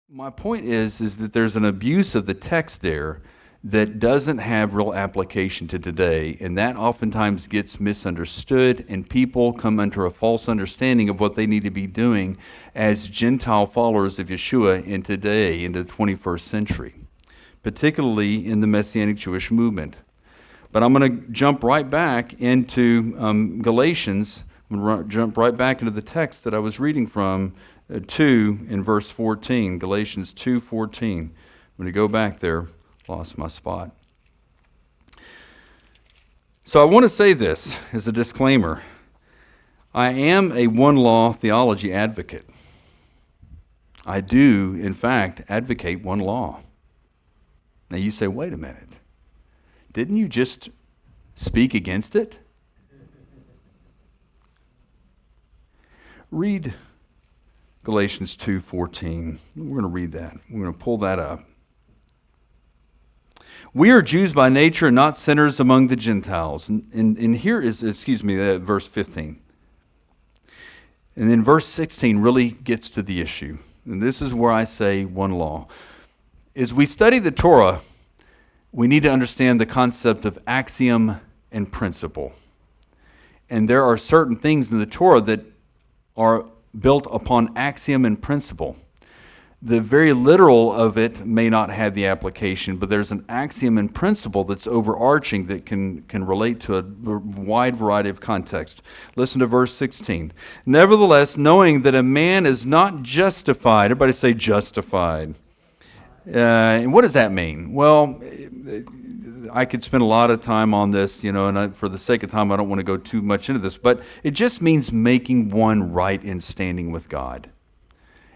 My point is that there's an abuse of the text there that doesn't have real application to today, and that oftentimes gets misunderstood, and people come under a false understanding of what they need to be doing as Gentile followers of Yeshua in today, into the 21st century, particularly in the Messianic Jewish movement. But I'm going to jump right back into Galatians. I'm going to jump right back into the text that I was reading from, 2 in verse 14, Galatians 2:14. I'm going to go back there. Lost my spot. So I want to say this as a disclaimer. I am a one-law theology advocate. I do, in fact, advocate one law. Now you say, wait a minute. Didn't you just speak against it? Read Galatians 2:14. We're going to read that. We're going to pull that up. We are Jews by nature, not sinners among the Gentiles. And here is, verse 15. And then verse 16 really gets to the issue. And this is where I say one law. As we study the Torah, we need to understand the concept of axiom and principle. And there are certain things in the Torah that are built upon axiom and principle. The very literal of it may not have the application, but there's an axiom and principle that's overarching that can relate to a wide variety of context. Listen to verse 16. Nevertheless, knowing that a man is not justified, everybody say justified. And what does that mean? Well, I could spend a lot of time on this, and for the sake of time, I don't want to go too much into this, but it just means making one right in standing with God.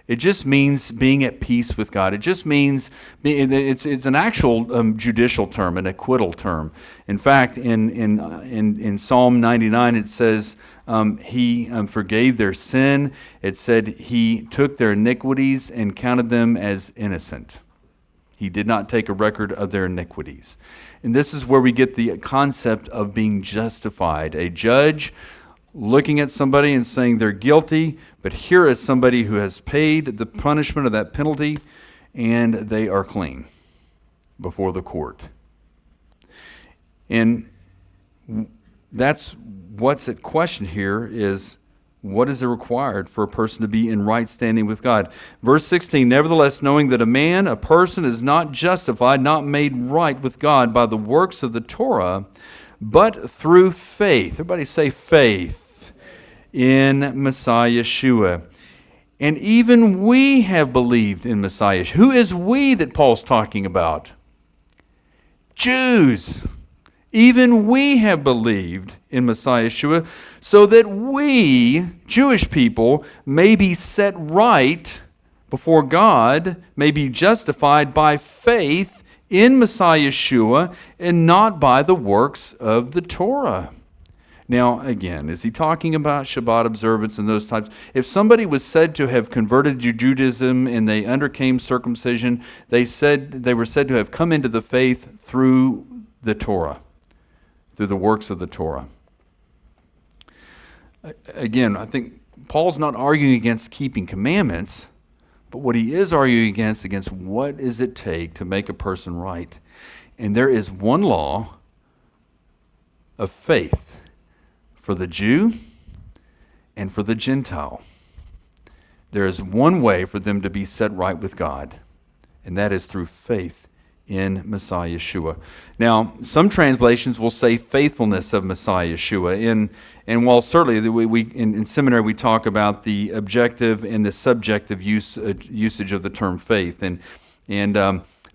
It just means being at peace with God. It just means, it's an actual judicial term, an acquittal term. In fact, in Psalm 99, it says, He forgave their sin. It said He took their iniquities and counted them as innocent. He did not take a record of their iniquities. And this is where we get the concept of being justified. A judge looking at somebody and saying they're guilty, but here is somebody who has paid the punishment of that penalty, and they are clean before the court. And that's what's at question here is, what is it required for a person to be in right standing with God? Verse 16, nevertheless, knowing that a person is not justified, not made right with God by the works of the Torah, but through faith. Everybody say faith in Messiah Yeshua. And even we have believed in Messiah. Who is we that Paul's talking about? Jews. Even we have believed in Messiah Yeshua, so that we, Jewish people, may be set right before God, may be justified by faith in Messiah Yeshua, and not by the works of the Torah. Now, again, is he talking about Shabbat observance and those types? If somebody was said to have converted to Judaism and they undercame circumcision, they were said to have come into the faith through the Torah, through the works of the Torah. Again, I think Paul's not arguing against keeping commandments, but what he is arguing against what does it take to make a person right. And there is one law of faith for the Jew and for the Gentile. There is one way for them to be set right with God, and that is through faith in Messiah Yeshua. Now, some translations will say faithfulness of Messiah Yeshua. And while certainly we in seminary we talk about the objective and the subjective usage of the term faith, and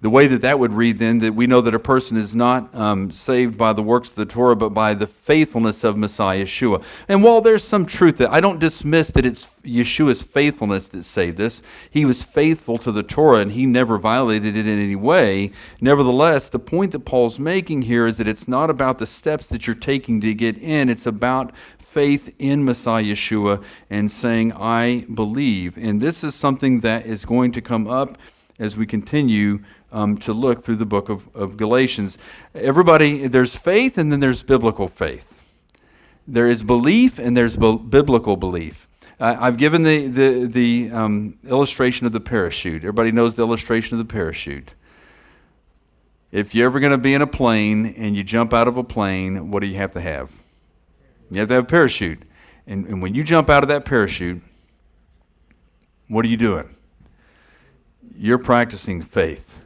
the way that would read then, that we know that a person is not saved by the works of the Torah, but by the faithfulness of Messiah Yeshua. And while there's some truth that I don't dismiss that it's Yeshua's faithfulness that saved us, he was faithful to the Torah and he never violated it in any way. Nevertheless, the point that Paul's making here is that it's not about the steps that you're taking to get in, it's about faith in Messiah Yeshua and saying, I believe. And this is something that is going to come up as we continue to look through the book of Galatians. Everybody, there's faith and then there's biblical faith. There is belief and there's biblical belief. I've given the illustration of the parachute. Everybody knows the illustration of the parachute. If you're ever going to be in a plane and you jump out of a plane, what do you have to have? You have to have a parachute. And when you jump out of that parachute, what are you doing? You're practicing faith.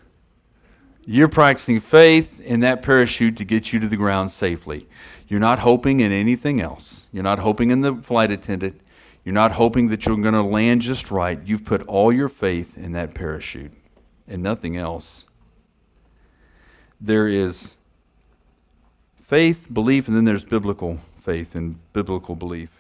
You're practicing faith in that parachute to get you to the ground safely. You're not hoping in anything else. You're not hoping in the flight attendant. You're not hoping that you're going to land just right. You've put all your faith in that parachute and nothing else. There is faith, belief, and then there's biblical faith and biblical belief.